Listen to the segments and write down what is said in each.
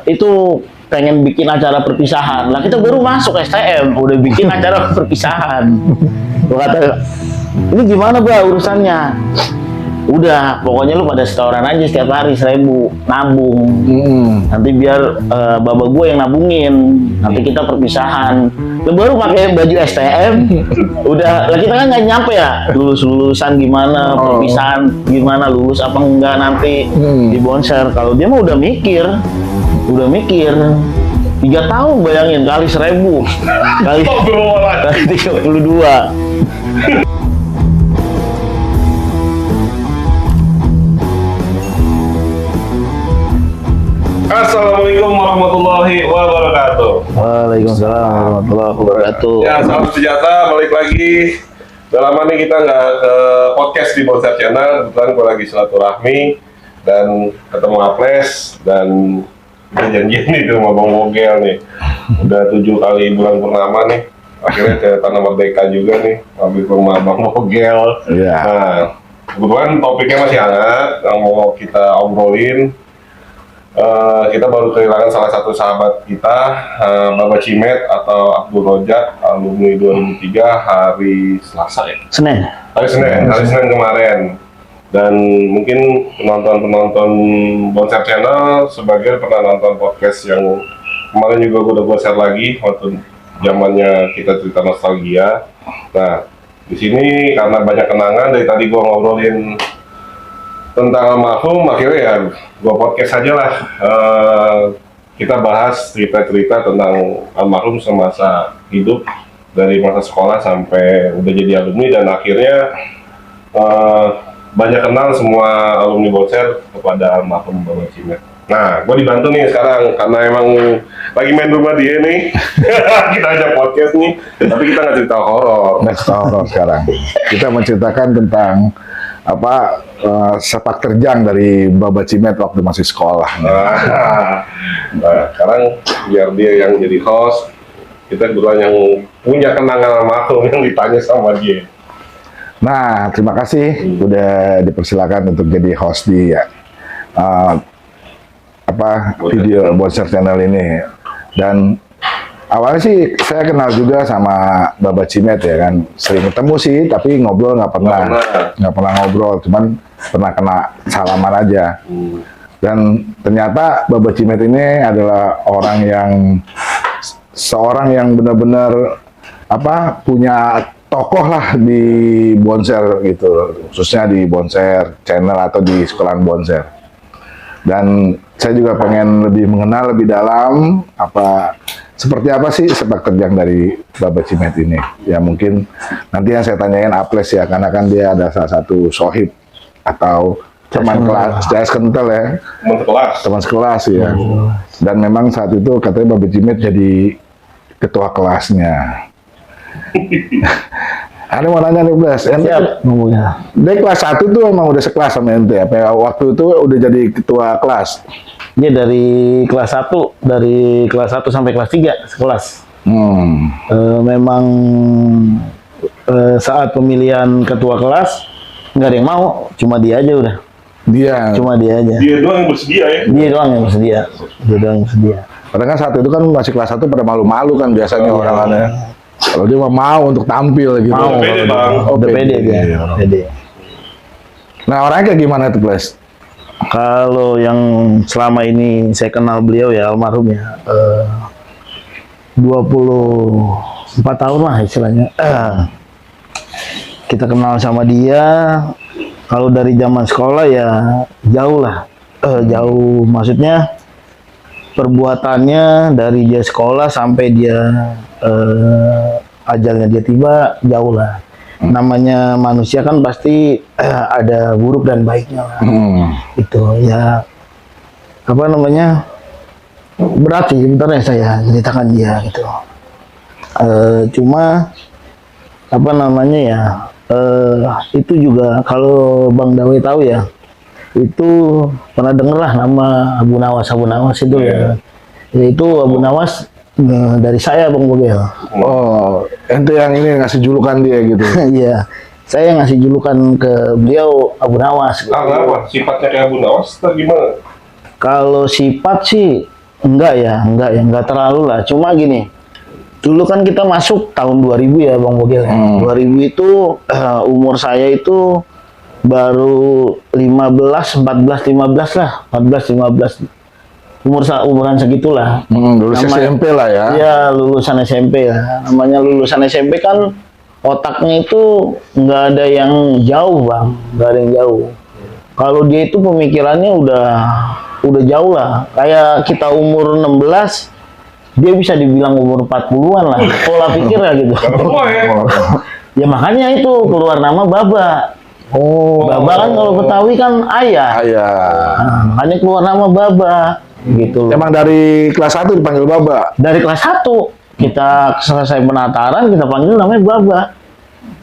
itu pengen bikin acara perpisahan. Lah kita baru masuk STM udah bikin acara perpisahan. Gua kata, ini gimana Bang urusannya? Udah, pokoknya lu pada setoran aja setiap hari 1.000 nabung. Nanti biar baba gue yang nabungin. Nanti kita perpisahan. Lu baru pakai baju STM. Udah, lah kita kan nggak nyampe ya. Lulusan gimana, perpisahan gimana, lulus apa enggak nanti di Bonser. Kalau dia mah udah mikir 3 tahun bayangin kali 1.000 kali 32. Assalamualaikum warahmatullahi wabarakatuh. Waalaikumsalam warahmatullahi wabarakatuh. Ya, salam sejahtera, balik lagi. Udah lama nih kita nggak ke podcast di Bonser Channel. Kebetulan gue lagi silaturahmi dan ketemu Aples dan udah janjian nih tuh sama Bang Mogel nih. Udah 7 kali bulan purnama nih. Akhirnya ke Tanah Merdeka juga nih, mampir ke rumah Bang Mogel. Nah, kebetulan topiknya masih hangat yang mau kita obrolin. Kita baru kehilangan salah satu sahabat kita, Baba Cimet atau Abdul Rojak, alumni 2003 hari Selasa ya? Hari Senin kemarin. Dan mungkin penonton Bonser Channel sebagian pernah nonton podcast yang kemarin juga gue share lagi waktu zamannya kita cerita nostalgia. Nah, di sini karena banyak kenangan dari tadi gue ngobrolin tentang almarhum, akhirnya ya gua podcast aja lah. Kita bahas cerita-cerita tentang almarhum semasa hidup dari masa sekolah sampai udah jadi alumni dan akhirnya banyak kenal semua alumni Bonser kepada almarhum Baba Cimet. Nah, gua dibantu nih sekarang karena emang lagi main rumah dia nih. Kita ajak podcast nih, tapi kita nggak cerita horor. Nggak cerita horor sekarang. Kita menceritakan tentang sepak terjang dari Baba Cimet waktu masih sekolah. Nah, sekarang biar dia yang jadi host, kita kebetulan yang punya kenangan almarhum yang ditanya sama dia. Nah, terima kasih udah dipersilakan untuk jadi host di video Bonser Channel ini. Dan awalnya sih saya kenal juga sama Baba Cimet ya kan, sering ketemu sih tapi ngobrol nggak pernah ngobrol, cuman pernah kena salaman aja. Dan ternyata Baba Cimet ini adalah seorang yang benar-benar punya tokoh lah di Bonser gitu, khususnya di Bonser Channel atau di sekolahan Bonser. Dan saya juga pengen lebih mengenal lebih dalam seperti apa sih sepak terjang dari Baba Cimet ini. Ya mungkin nanti yang saya tanyain Aples ya, karena kan dia ada salah satu sohib atau teman kelas, CS kental ya. Teman sekelas ya. Dan memang saat itu katanya Baba Cimet jadi ketua kelasnya. Ada mau nanya nih Blas, dari kelas 1 tuh emang udah sekelas sama ente, apa waktu itu udah jadi ketua kelas? Dia dari kelas 1 sampai kelas 3 sekelas. Memang saat pemilihan ketua kelas nggak ada yang mau, cuma dia aja udah. Cuma dia aja. Dia doang yang bersedia ya? Dia doang yang bersedia. Padahal kan saat itu kan masih kelas 1 pada malu-malu kan biasanya orang-orangnya. Kalau dia mau untuk tampil gitu. Mau, pede bang. Udah pede dia. Pede. Nah orangnya kayak gimana tuh Blas? Kalau yang selama ini saya kenal beliau ya almarhum ya, 24 tahun lah istilahnya. Kita kenal sama dia. Kalau dari zaman sekolah ya jauh lah, jauh maksudnya perbuatannya dari dia sekolah sampai dia ajalnya dia tiba jauh lah. Namanya manusia kan pasti ada buruk dan baiknya lah. Itu ya berat sih sebenarnya saya ceritakan dia gitu. Cuma itu juga kalau Bang Dawe tahu ya, itu pernah denger lah nama Abu Nawas itu ya. Yaitu Abu Nawas dari saya Bang Mogel. Oh, ente yang ini ngasih julukan dia gitu. Iya. Saya ngasih julukan ke beliau Abu Nawas. Kenapa? Sifatnya kayak Abu Nawas atau gimana? Kalau sifat sih enggak terlalu lah. Cuma gini, dulu kan kita masuk tahun 2000 ya Bang Bogel. 2000 itu umur saya itu baru 15, 14, 15 lah. 14, 15. Umuran segitulah. Lulus SMP lah ya. Iya, lulusan SMP lah. Namanya lulusan SMP kan otaknya itu nggak ada yang jauh Bang. Nggak ada yang jauh. Kalau dia itu pemikirannya udah jauh lah. Kayak kita umur 16, dia bisa dibilang umur 40-an lah. Pola pikirnya gitu. Ya makanya itu keluar nama Baba. Baba kan kalau Betawi kan ayah. Nah, makanya keluar nama Baba gitu. Emang dari kelas 1 dipanggil Baba? Dari kelas 1 kita selesai penataran kita panggil namanya Baba.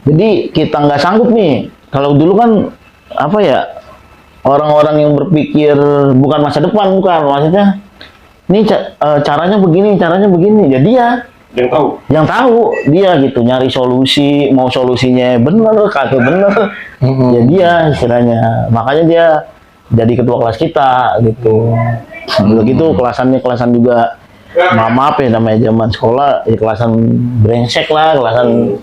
Jadi kita nggak sanggup nih. Kalau dulu kan apa ya, orang-orang yang berpikir bukan masa depan, bukan maksudnya ini caranya begini. Jadi ya yang tahu dia gitu, nyari solusi, mau solusinya bener kagak bener, ya dia istilahnya. Makanya dia jadi ketua kelas kita gitu. Udah gitu kelasan juga, maaf ya namanya zaman sekolah, ya kelasan brengsek lah, kelasan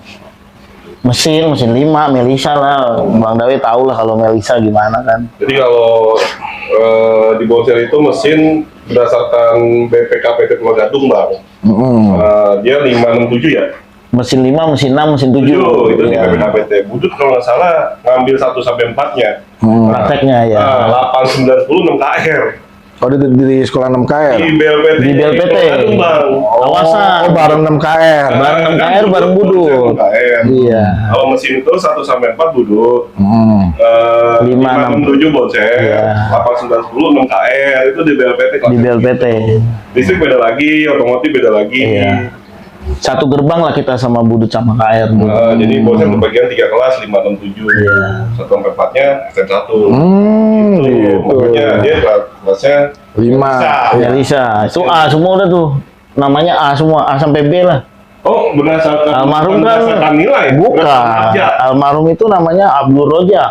mesin 5, Melisa lah. Bang Dawe tahu lah kalau Melisa gimana kan. Jadi kalau di Bonser itu mesin berdasarkan BPKP Ketua Gadung Bang. Dia 567 ya? Mesin 5, mesin 6, mesin 7. Itu di Ya. BPKPT. Budut kalau nggak salah ngambil 1-4-nya. Prakteknya ya. 8, 9, 10, 6 KR. Oh, di sekolah 6 KR? Di BLPT. Di BLPT. Ketua Gadung Bang. Awasan. Oh, bareng 6 KR. Bareng 6 KR, bareng Budut. 6 KR. Iya. Kalau mesin itu 1-4 Budut. 5, 567 Bonser, Iya. 8, 9, 10, 6 KR. Itu di BLPT. Di BLPT. Listrik beda lagi, otomotif beda lagi. Iya. Satu gerbang lah kita sama Budut sama KR. Jadi Bonser terbagian 3 kelas, 567. Iya. 1-4-nya STM1. Gitu. Makanya dia kelasnya 5. Melisa. Itu A semua udah tuh. Namanya A semua, A sampai B lah. Oh, berdasarkan Almarhum kan berdasarkan nilai. bukan. Berdasarkan abjad. Almarhum itu namanya Abdul Rojak.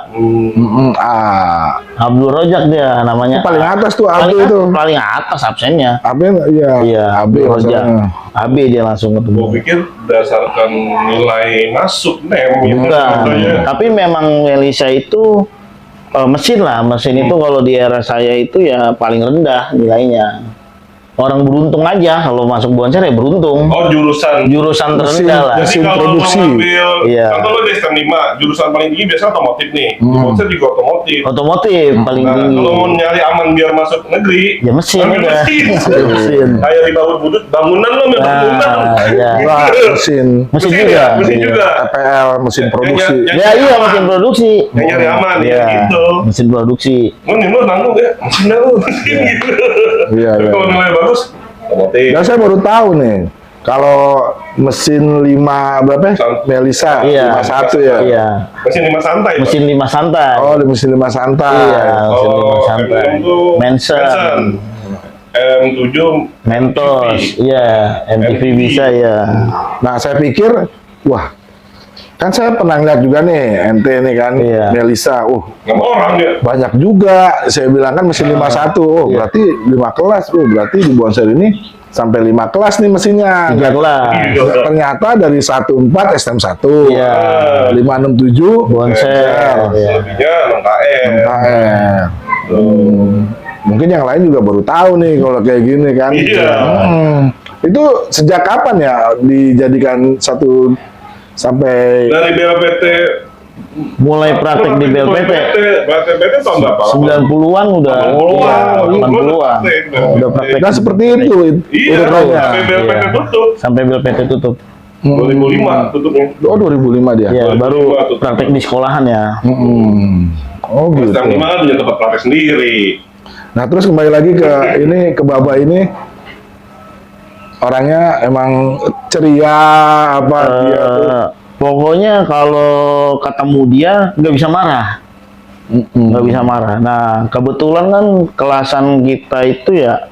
Abdul Rojak dia namanya. Paling atas tuh AB paling, itu. paling atas absennya. AB iya. Iya, AB Abdul Rojak. maksudnya. AB dia langsung Gue ketemu. pikir berdasarkan nilai masuk NEM gitu. Bukan. Contohnya. Tapi memang Melisa itu mesin lah. Mesin itu kalau di era saya itu ya paling rendah nilainya. Orang beruntung aja kalau masuk Bonser ya beruntung. Oh, jurusan. Jurusan terendah lah. Jadi mesin kalau produksi. lo ngambil, Iya. contoh lo di STM 5, jurusan paling tinggi biasanya otomotif nih. Di Bonser juga otomotif. Otomotif paling Nah, tinggi. kalau mau nyari aman biar masuk negeri, Ya mesin ambil udah. mesin. Mesin. Kayak di bawah budut bangunan lo ambil bangunan. Nah, iya. Wah, mesin. Mesin ya, juga. mesin Iya. juga. APL, mesin produksi. Ya iya mesin produksi. Yang nyari aman ya Iya, gitu. mesin produksi. Lo nih lo nanggung ya, mesin lu. Gitu. Iya, Tapi iya. kalau nilai bagus, otomotif. Dan saya baru tahu nih, kalau mesin 5 berapa ya? Sant- Melisa, Iya. 51 ya? Iya. Mesin 5 santai. Pak. Mesin 5 santai. Oh, di mesin 5 santai. Iya, mesin 5 Oh, santai. M6 tuh Manson. M7 Mentos, iya, MTV bisa ya. Nah, saya pikir, wah, kan saya pernah lihat juga nih, NT nih kan, Iya. Melisa, nama orang ya. banyak juga. Saya bilang kan mesin 51, Iya. berarti 5 kelas, berarti di Bonser ini sampai 5 kelas nih mesinnya. 3 kelas. Ternyata dari 14 STM1, Iya. 567 Bonser. Iya. Selebihnya 6 KM. KR. Mungkin yang lain juga baru tahu nih kalau kayak gini kan. Iya. Itu sejak kapan ya dijadikan satu sampai Dari BLPT Mulai praktek di BLPT. BLPT tahun berapa? 90-an udah. 80-an. Iya, 80-an. Udah praktek. nah seperti itu Iya, urutannya. sampai BLPT Iya. tutup. Sampai BLPT tutup. 2005 tutupnya. Oh 2005 dia. Ya, 2005 baru tutup. praktek di sekolahan ya. Oh gitu. STM 5 kan punya tempat praktek sendiri. Nah terus kembali lagi ke ini ke Baba ini orangnya emang ceria apa dia tuh. Pokoknya kalau ketemu dia nggak bisa marah, nggak bisa marah. Nah kebetulan kan kelasan kita itu ya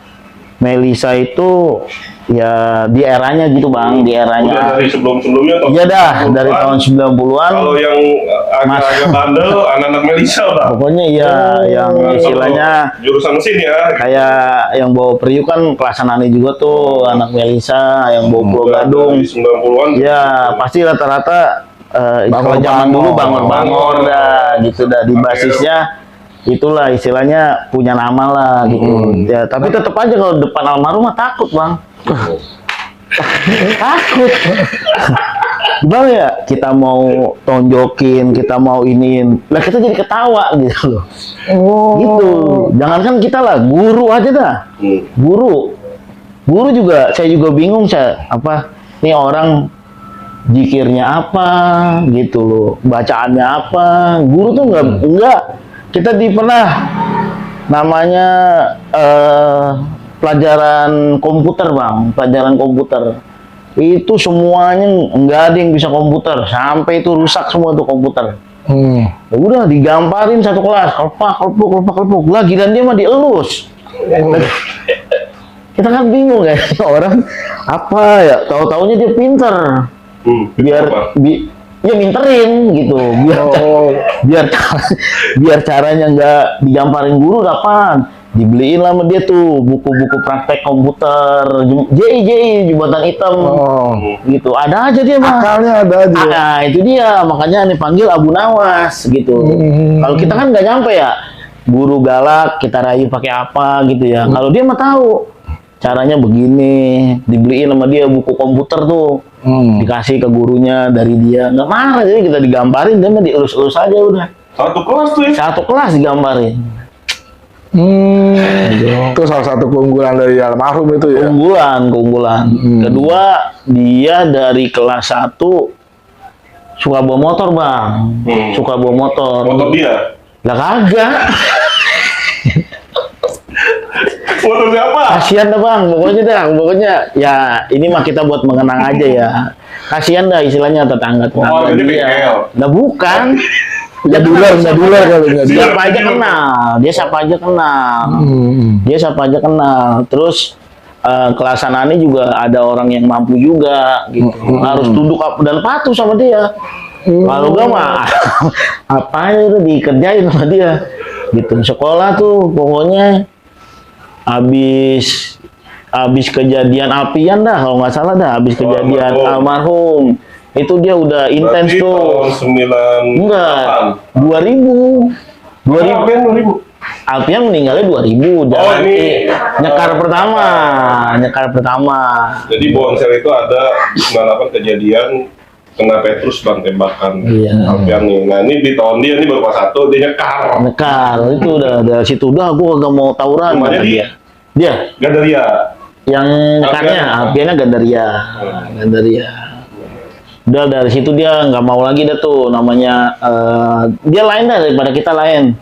Melisa itu ya di eranya gitu bang, di Udah eranya. dari sebelum-sebelumnya atau Iya dah, 90-an? dari tahun 90-an. Kalau yang agak-agak bandel, anak-anak Melisa lah. Pokoknya iya, yang istilahnya Jurusan mesin ya. kayak yang bawa periuk kan kelasan aneh juga tuh, anak Melisa, yang bawa Pulau Gadung. Dari 90-an. Ya, pasti rata-rata kalau zaman dulu bangor-bangor dah, gitu dah. Di basisnya itulah istilahnya punya nama lah gitu. Ya, tapi tetap aja kalau depan almarhum mah takut bang. Takut. Gimana ya? Kita mau tonjokin, kita mau iniin, lah kita jadi ketawa gitu loh. Gitu. Jangankan kita lah, guru aja dah. Guru juga, saya juga bingung apa nih orang zikirnya apa gitu loh, bacaannya apa. Guru tuh enggak. Kita pernah namanya pelajaran komputer bang, pelajaran komputer itu semuanya nggak ada yang bisa komputer, sampai itu rusak semua tuh komputer. Ya udah digamparin satu kelas, kelepuk lah, giliran dia mah dielus. Kita kan bingung ya, orang apa ya, tahu-taunya dia pinter, biar ya minterin gitu, biar caranya nggak digamparin guru dapat. Dibeliin lah sama dia tuh buku-buku praktek komputer, JI jembatan hitam, gitu. Ada aja dia mah. Akalnya ada aja. Nah, itu dia makanya nih panggil Abu Nawas gitu. Kalau kita kan nggak nyampe ya, guru galak kita rayu pakai apa gitu ya. Kalau dia mah tahu caranya begini, dibeliin sama dia buku komputer tuh, dikasih ke gurunya dari dia, nggak marah, jadi kita digambarin dia mah dielus-elus aja udah. Satu kelas tuh ya? Satu kelas digambarin. Itu salah satu keunggulan dari almarhum itu ya. Keunggulan. Kedua, dia dari kelas 1 suka bawa motor, Bang. Suka bawa motor. Motor dia? Lah kagak. Motor siapa? Kasihan dah, Bang. Pokoknya ya ini mah kita buat mengenang aja ya. Kasihan dah istilahnya tetangga jadi dia. BL. Lah bukan. Nggak dular kali nggak dular. Siapa aja kenal, dia siapa aja kenal. Terus kelas Anani juga ada orang yang mampu juga, gitu. Harus tunduk dan patuh sama dia. Kalau gak mah apa itu dikerjain sama dia, gitu. Sekolah tuh pokoknya habis kejadian Alpian dah, kalau nggak salah dah, habis kejadian almarhum. Itu dia udah intens tuh. Tahun 98. Enggak, 2000. Alpian meninggalnya 2000. Ini nyekar pertama. Jadi Bonser itu ada 98 kejadian kena Petrus bang tembakan. Iya. Alpian nih. Nah ini di tahun dia ini baru kelas 1 dia nyekar. Itu udah dari situ udah aku gak mau tawuran. Rumahnya kata dia? Dia Gandaria. yang nyekarnya Alpiannya Gandaria. Udah dari situ dia nggak mau lagi dah tuh namanya dia lain dah daripada kita lain.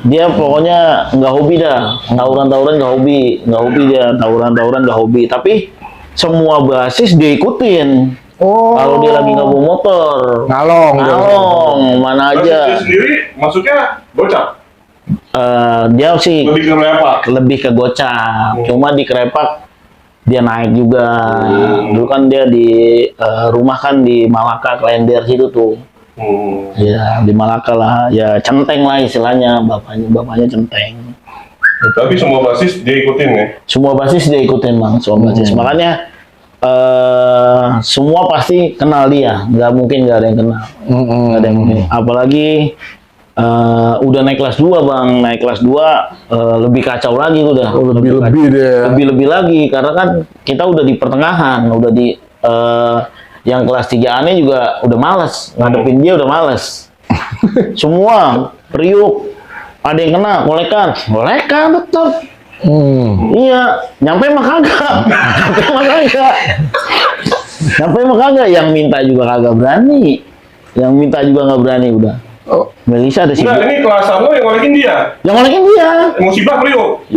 Dia pokoknya nggak hobi dah, tawuran nggak hobi dia, tawuran nggak hobi. Tapi semua basis dia ikutin. Kalau dia lagi nggak bawa motor, ngalong, mana Masih aja. dia sendiri masuknya bocah. Dia sih Lebih ke gocap. Cuma di Krepak dia naik juga. Dulu kan dia di rumah kan di Malaka, Klender situ tuh. Ya di Malaka lah. Ya centeng lah istilahnya, bapaknya centeng. Tapi semua basis dia ikutin ya? Semua basis dia ikutin bang, semua basis. Makanya semua pasti kenal dia. Nggak mungkin nggak ada yang kenal. Nggak ada yang mungkin. Apalagi udah naik kelas 2 bang, naik kelas 2 lebih kacau lagi udah. Lebih lagi karena kan kita udah di pertengahan, udah di yang kelas 3 aneh juga udah malas ngadepin dia, udah malas. Semua periuk, ada yang kena kolekan tetap. Iya, nyampe mah kagak. Yang minta juga kagak berani. Yang minta juga nggak berani udah. Melisa ada sih. Enggak, ini kelas lo yang ngolekin dia. Yang ngolekin dia.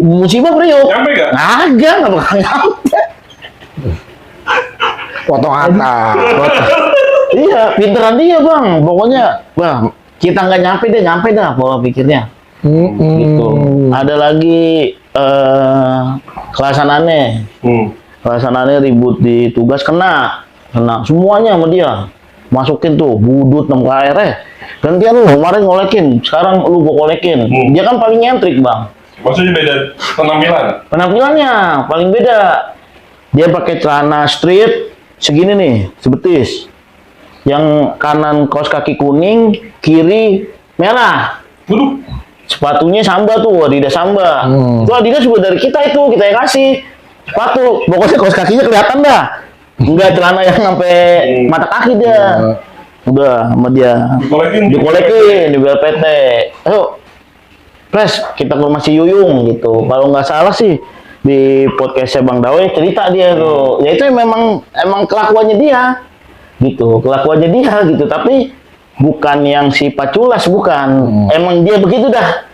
Musibah Priok. Nyampe gak? Nggak bakal nyampe. Potong atas. Iya, pinteran dia bang. Pokoknya, bang, kita nggak nyampe dah pola pikirnya. Gitu. Ada lagi kelasan aneh. Pelaksanaannya ribut di tugas kena semuanya sama dia. Masukin tuh budut 6 KR gantian lu kemarin ngolekin, sekarang lu gua kolekin. Dia kan paling nyentrik bang. Maksudnya beda Penampilannya paling beda. Dia pakai celana street segini nih, sebetis. Yang kanan kaos kaki kuning, kiri merah. Waduh. Sepatunya Samba tuh, Adidas Samba. Itu Adidas juga dari kita yang kasih. Sepatu, pokoknya kaos kakinya kelihatan dah. Enggak celana yang sampai mata kaki dia. Udah sama dia. Dikolekin di BLPT. Ayo, Pres, kita ke rumah si Yuyung gitu. Kalau nggak salah sih di podcastnya Bang Dawe cerita dia tuh. Ya itu emang kelakuannya dia. Gitu, kelakuannya dia gitu. Tapi bukan yang si Paculas, bukan. Emang dia begitu dah.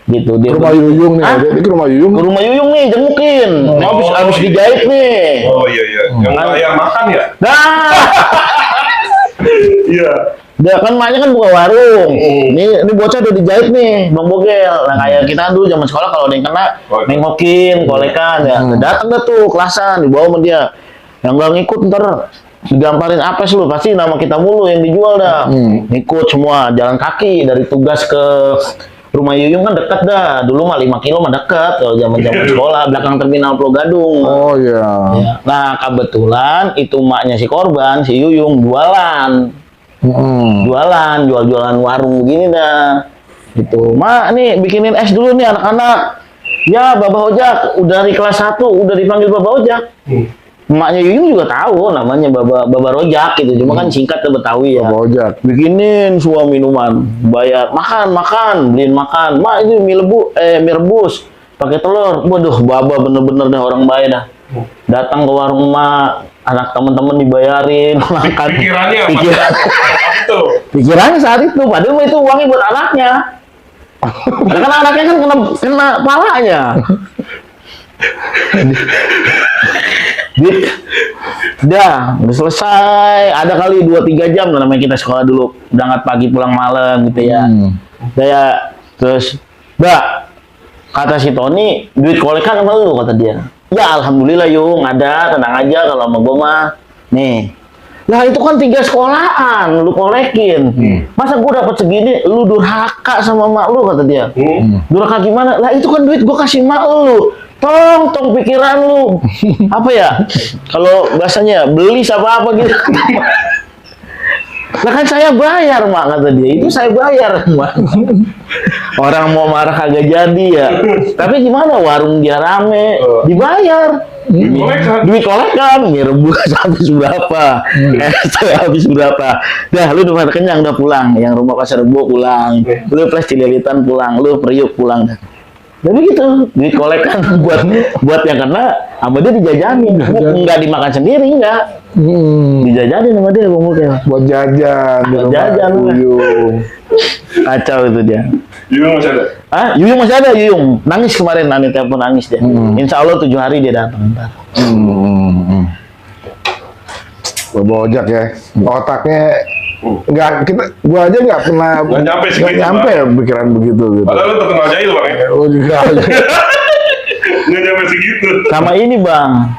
Gitu dia. Ke rumah Yuyung nih, dia ke rumah Yuyung. Ke rumah Yuyung nih, jengukin. Habis dijahit nih. Oh iya. Yang ayam makan ya? Nah, Iya. dia kan maknya kan buka warung. Ini bocah udah dijahit nih, Bang Bogel. Nah kayak kita dulu zaman sekolah kalau ada yang kena, nengokin, kolekan ya. Datang dah tuh kelasan, dibawa sama dia. Yang nggak ngikut ntar digamparin apes lu, pasti nama kita mulu yang dijual dah. Ngikut semua, jalan kaki dari tugas ke rumah Yuyung kan dekat dah. Dulu mah 5 kilo mah dekat kalau zaman-zaman sekolah, belakang terminal Pulau Gadung. Oh iya. Ya. Nah, kebetulan itu maknya si korban, si Yuyung jualan. Jualan warung begini dah. Gitu. Mak, nih bikinin es dulu nih anak-anak. Ya, Babah Ojak udah dari kelas 1 udah dipanggil Babah Ojak. Emaknya Yuyung juga tahu namanya Baba Rojak gitu, cuma kan singkat ke Betawi ya. Baba Ojak. Bikinin semua minuman, bayar, makan, beliin makan. Mak ini mie rebus, pakai telur. Waduh, Baba bener-bener dah orang baik dah. Datang ke warung mak, anak teman-teman dibayarin makan. Pikirannya saat itu, padahal itu uangnya buat anaknya. Karena anaknya kan kena palanya. Udah selesai. Ada kali 2-3 jam lah namanya kita sekolah dulu. Berangkat pagi pulang malam gitu ya. Terus, kata si Tony, duit kolekan sama lu kata dia. Ya alhamdulillah Yung, ada, tenang aja kalau sama gua mah. Nih. Lah itu kan 3 sekolahan lu kolekin. Masa gua dapat segini, lu durhaka sama mak lu kata dia. Durhaka gimana? Lah itu kan duit gua kasih mak lu. Tong pikiran lu. Apa ya? Kalau bahasanya beli apa gitu. Lah kan saya bayar mak kata dia. Itu saya bayar mak. Orang mau marah kagak jadi ya. Tapi gimana warung dia rame, dibayar. Duit kolekan, mie rebus habis berapa? Habis berapa? Dah lu udah kenyang udah pulang. Yang rumah Pasar Rebo pulang. Lu Plus Cililitan pulang, lu Priuk pulang dah. Tapi gitu, duit kolekan buat yang kena sama dia dijajanin. Enggak dimakan sendiri, enggak. Dijajanin sama dia Bang Bogel. Buat jajan. Buat jajan. Yuyung. Kacau itu dia. Yuyung masih ada? Yuyung masih ada, Yuyung. Nangis kemarin, Ani telepon nangis dia. Insya Allah 7 hari dia datang ntar. Baba Ojak ya. Otaknya gua aja nggak pernah nyampe pikiran begitu gitu. Padahal lu terkenal jahil bang ya? Oh juga. Nggak nyampe segitu. Sama ini bang,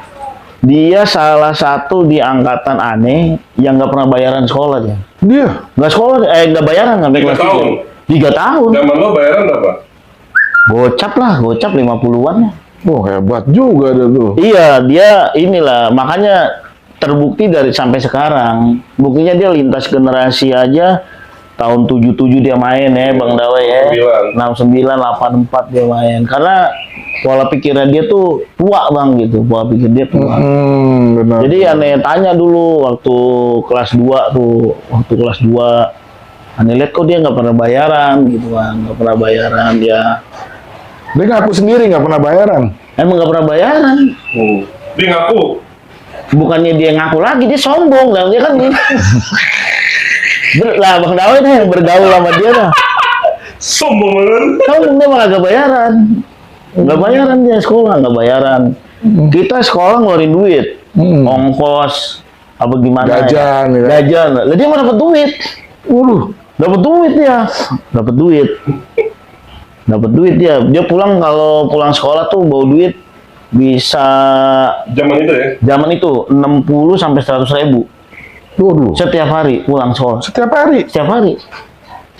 dia salah satu di angkatan aneh yang nggak pernah bayaran sekolah dia. Dia Nggak sekolah, nggak bayaran sampai kelas 3 tahun. Zaman lo bayaran apa? Gocap 50-an. oh hebat juga dia tuh. Iya, dia inilah makanya terbukti dari sampai sekarang. Buktinya dia lintas generasi aja. Tahun 77 dia main ya, Bang Dawe ya. 69, 84 dia main. Karena pola pikiran dia tuh tua bang gitu. Pola pikir dia tua. Benar. Jadi aneh tanya dulu waktu kelas 2 tuh. Waktu kelas 2. Aneh lihat kok dia nggak pernah bayaran gitu kan. Nggak pernah bayaran dia. Dia ngaku sendiri nggak pernah bayaran. Emang nggak pernah bayaran. Dia ngaku. Bukannya dia ngaku lagi, dia sombong lah. Dia kan lah Bang Dawe dah yang bergaul sama dia dah. Sombong banget. Sombong dia malah gak bayaran. Gak bayaran dia sekolah, gak bayaran. Kita sekolah ngeluarin duit. Ongkos, apa gimana Jajan, ya. Jajan. Lah dia mau dapat duit. Dapat duit dia. Dapat duit. Dapat duit dia. Dia pulang kalau pulang sekolah tuh bawa duit bisa Zaman itu ya? zaman itu 60 sampai 100.000 Waduh. setiap hari pulang sekolah. Setiap hari. Setiap hari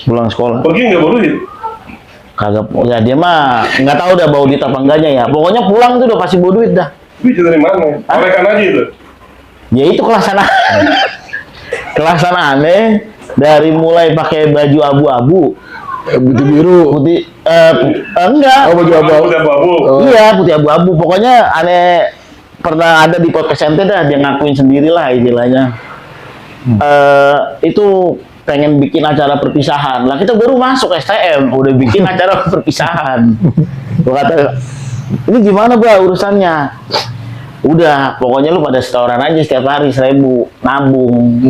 pulang sekolah. Pergi nggak bawa duit? Kagak, ya dia mah nggak tahu dah bawa duit apa enggaknya ya. Pokoknya pulang tuh udah pasti bawa duit dah. Duit dari mana? Kolekan aja itu. Ya itu kelasan kelasan aneh dari mulai pakai baju abu-abu, Putih biru. putih enggak. Oh, baju abu-abu. Udah babu. Iya, putih abu-abu. Pokoknya aneh pernah ada di podcast ente dah, dia ngakuin sendiri lah istilahnya. Itu pengen bikin acara perpisahan. Lah kita baru masuk STM, udah bikin acara perpisahan. Gua kata, ini gimana gua urusannya? Udah, pokoknya lu pada setoran aja setiap hari 1.000 nabung.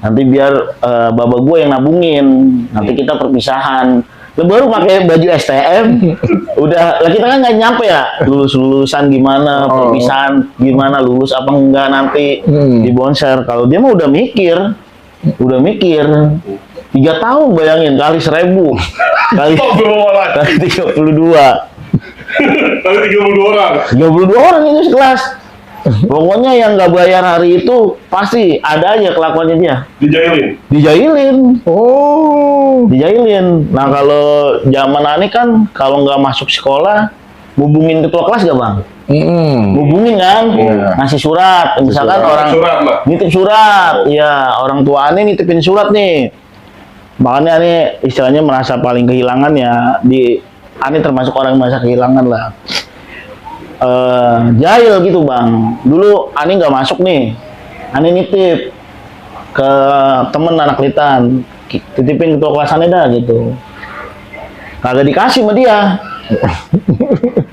Nanti biar baba gue yang nabungin. Nanti kita perpisahan. Lu baru pakai baju STM. Udah, lah kita kan nggak nyampe ya. Lulusan gimana, perpisahan gimana, lulus apa enggak nanti di Bonser. Kalau dia mah udah mikir. 3 tahun bayangin kali 1.000 kali Astagfirullahaladzim. kali 32. Kali 32 orang. 32 orang itu sekelas. Pokoknya yang nggak bayar hari itu pasti ada aja kelakuannya dia. Dijailin. Dijailin. Oh. Dijailin. Nah kalau zaman aneh kan kalau nggak masuk sekolah, hubungin ketua kelas gak bang? Hubungin kan? Ngasih surat. Misalkan surat. orang Surat lah. nitip surat. Ya orang tua aneh nitipin surat nih. Makanya aneh istilahnya merasa paling kehilangan ya di aneh termasuk orang yang merasa kehilangan lah. Jahil gitu bang. Dulu aneh nggak masuk nih. Aneh nitip ke temen anak litan. Titipin ketua kelas aneh dah gitu. Kagak dikasih sama dia.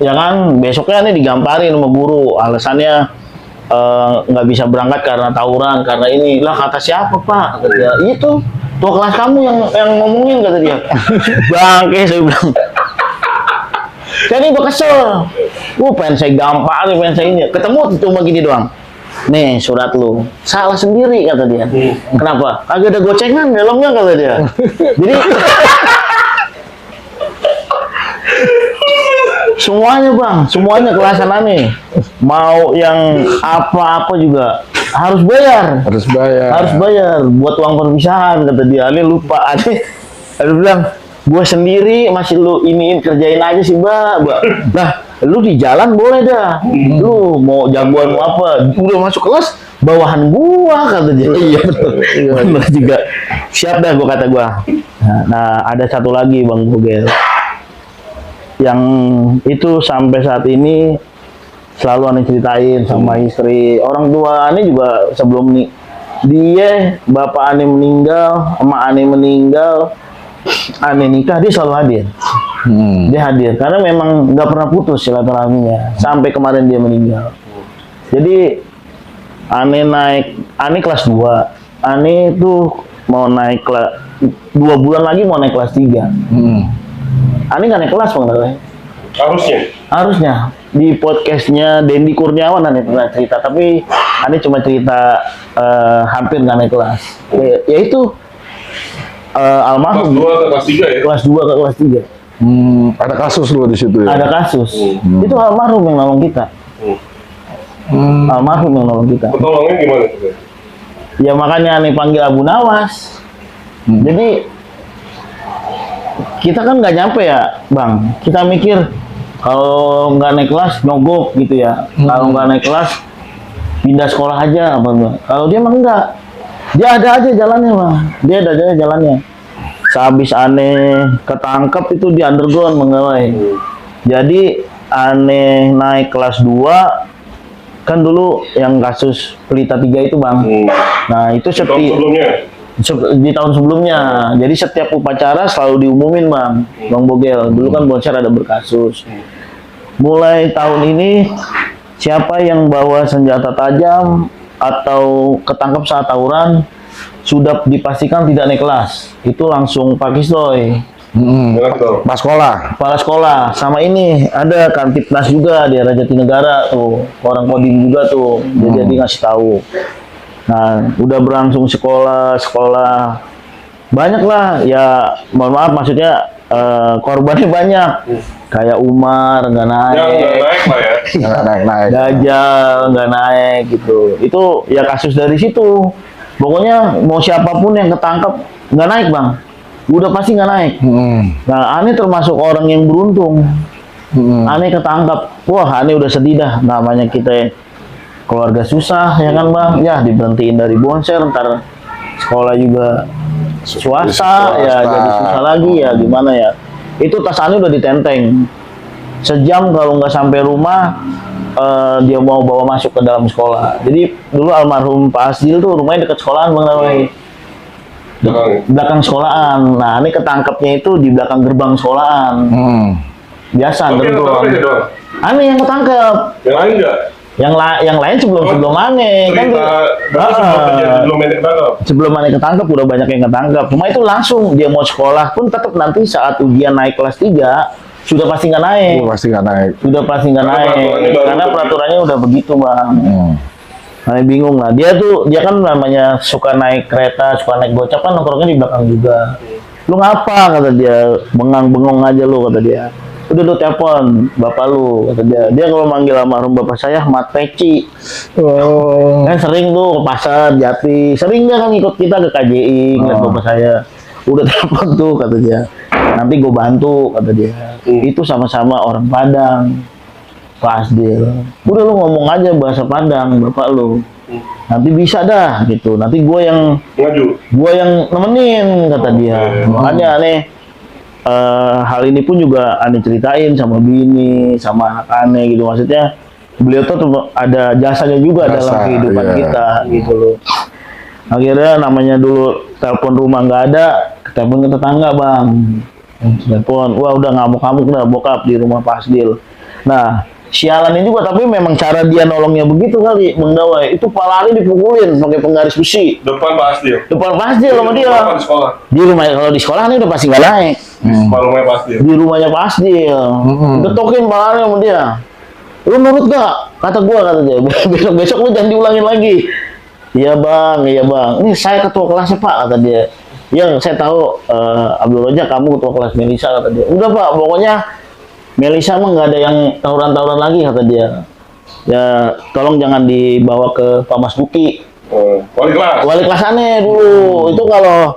Ya kan besoknya aneh digamparin sama guru. Alasannya nggak bisa berangkat karena tawuran, karena ini. Lah kata siapa pak? Kata dia, itu tua kelas kamu yang ngomongin, kata dia. Bangke, saya bilang. Jadi gue kesel. Pengen saya gamparin, pengen saya ini. Ketemu cuma gini doang. Nih surat lu. Salah sendiri, kata dia. Kenapa? Kagak ada gocengan dalamnya, kata dia. Jadi semuanya bang, semuanya kelasan aneh. Mau yang apa-apa juga harus bayar. Harus bayar. Harus bayar buat uang perpisahan, kata dia. Aneh lupa. Aneh bilang, gua sendiri masih lu iniin kerjain aja sih mbak. Nah, lu di jalan boleh dah. Lu mau jagoan mau apa? Udah masuk kelas bawahan gua, kata dia. Iya betul. Bener juga. Siap dah gua, kata gua. Nah, ada satu lagi bang Bogel. Yang itu sampai saat ini selalu aneh ceritain sama istri. Orang tua aneh juga sebelum nih dia bapak aneh meninggal, emak aneh meninggal, aneh nikah, dia selalu hadir. Dia hadir karena memang nggak pernah putus silaturahminya sampai kemarin dia meninggal. Jadi aneh kelas 2, aneh itu mau naik kelas 2 bulan lagi mau naik kelas 3. Aneh nggak naik kelas bang, harusnya di podcastnya Dendi Kurniawan aneh pernah cerita, tapi aneh cuma cerita hampir nggak naik kelas. Yaitu almarhum Kelas 2 ke kelas 3 ya? kelas 2 ke kelas 3. Ada kasus lo di situ ya. Ada kasus. Itu almarhum yang nolong kita. Almarhum yang nolong kita. Pertolongannya gimana? Ya makanya aneh panggil Abu Nawas. Jadi kita kan nggak nyampe ya bang. Kita mikir kalau nggak naik kelas nyogok gitu ya. Kalau nggak naik kelas pindah sekolah aja apa enggak. Kalau dia mah enggak. Dia ada aja jalannya bang. Dia ada aja jalannya. Sehabis aneh ketangkep itu di underground menggawai. Jadi aneh naik kelas 2 kan dulu yang kasus Pelita 3 itu bang. Nah itu di tahun sebelumnya. Jadi setiap upacara selalu diumumin bang Bogel. Dulu kan Bonser ada berkasus. Mulai tahun ini siapa yang bawa senjata tajam atau ketangkep saat tawuran sudah dipastikan tidak naik kelas. Itu langsung pakistoy. Pas sekolah. Kepala sekolah. Sama ini ada Kantipnas juga di Raja Jatinegara tuh. Orang Kodim juga tuh. Jadi ngasih tahu. Nah, udah berlangsung sekolah banyak lah ya, mohon maaf maksudnya korbannya banyak. Kayak Umar nggak naik. Yang nggak naik lah ya. Nggak naik-naik. Dajjal nggak naik gitu. Itu ya kasus dari situ. Pokoknya mau siapapun yang ketangkep nggak naik bang, udah pasti nggak naik. Nah Ane termasuk orang yang beruntung. Ane ketangkep, wah Ane udah sedih dah. Namanya kita keluarga susah ya kan bang, ya diberhentiin dari Bonser, ntar sekolah juga swasta, ya jadi susah lagi ya gimana ya. Itu tas Ane udah ditenteng. Sejam kalau nggak sampai rumah, dia mau bawa masuk ke dalam sekolah. Jadi dulu almarhum Pak Asdil tuh rumahnya dekat sekolahan Bang Nawai. Belakang sekolahan. Nah ini ketangkepnya itu di belakang gerbang sekolahan. Biasa Oke, gerbang. tapi dong. Ane yang ketangkep. Yang lain nggak? Yang lain sebelum Ane kan. Belum ini ketangkep. Sebelum Ane ketangkep udah banyak yang ketangkep. Cuma itu langsung dia mau sekolah pun tetap nanti saat ujian naik kelas 3 sudah pasti nggak naik. Pasti nggak naik. Sudah pasti nggak Karena naik. peraturannya baru Karena begitu. peraturannya udah begitu bang. Ane bingung lah. Dia kan namanya suka naik kereta, suka naik gocap kan nongkrongnya di belakang juga. Lu ngapa kata dia, bengong aja lu kata dia. Udah lu telepon bapak lu kata dia. Dia kalau manggil almarhum bapak saya Mat Peci. Oh. Kan sering tuh ke pasar Jati, sering dia kan ikut kita ke KJI ngeliat bapak saya. Udah telepon tuh kata dia. Nanti gue bantu kata dia. Itu sama-sama orang Padang. Pak Asdil. Udah lu ngomong aja bahasa Padang bapak lu. Nanti bisa dah gitu. Nanti gue yang nemenin kata dia. Makanya aneh hal ini pun juga aneh ceritain sama bini, sama anak aneh gitu. Maksudnya beliau tuh ada jasanya juga dalam kehidupan kita gitu loh. Akhirnya namanya dulu telepon rumah nggak ada, telepon ke tetangga bang. Telepon, wah udah ngamuk-ngamuk dah bokap di rumah Pak Asdil. Nah, sialannya juga tapi memang cara dia nolongnya begitu kali, Bang Dawai. Itu palanya dipukulin pakai penggaris besi. Depan Pak Asdil. Depan Pak Asdil sama dia. Depan sekolah. Di rumah kalau di sekolah ini udah pasti nggak naik. Depan rumahnya Pak Asdil. Di rumahnya Pak Asdil. Getokin palanya sama dia. Lu nurut gak? Kata gua kata dia. Besok-besok lu jangan diulangin lagi. Iya bang, iya bang. Ini saya ketua kelasnya Pak kata dia. Ya saya tahu Abdul Rojak kamu ketua kelas Melisa kata dia. Udah Pak, pokoknya Melisa mah nggak ada yang tawuran-tawuran lagi kata dia. Ya tolong jangan dibawa ke Pak Mas Duki. Wali kelas. Wali kelas aneh dulu. Itu kalau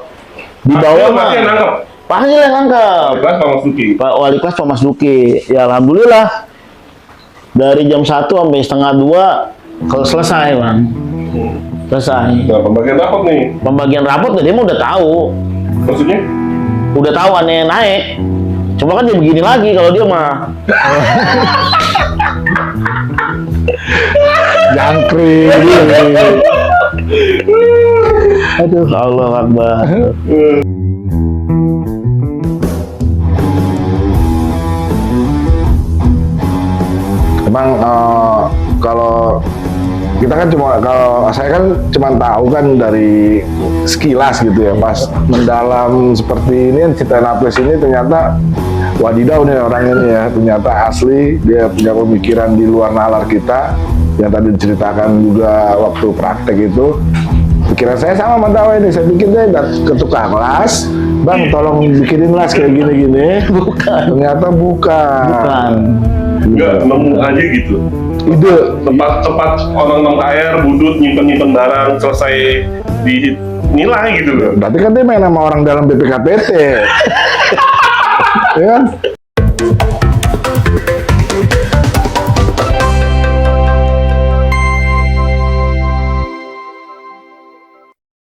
dibawa mah Pasti yang nangkep. Pak Asdil yang nangkep. Wali kelas Pak Mas Duki. Pak Wali kelas Pak Mas Duki. Ya alhamdulillah. Dari jam 1 sampai setengah 2 kalau selesai bang. Selesai. Nah, pembagian rapot nih. Pembagian rapot dia mah udah tahu. Maksudnya? Udah tahu aneh naik. Cuma kan dia begini lagi kalau dia mah. Jangkrik. Aduh, Allah Akbar. Emang kalau kita kan kalau saya kan cuma tahu kan dari sekilas gitu ya, pas mendalam seperti ini kan cerita Naples ini ternyata wadidaw nih orang ini ya, ternyata asli dia punya pemikiran di luar nalar kita yang tadi diceritakan juga waktu praktek itu. Pikiran saya sama sama Dawai ini, saya bikin deh ke tukang las, bang tolong bikinin las kayak gini-gini. Bukan. Ternyata bukan. Bukan. Enggak, nemu aja gitu. Ide. Tempat orang nong air, budut, nyimpen barang, selesai dinilai gitu loh. Berarti kan dia main sama orang dalam BPKPT. Ya kan?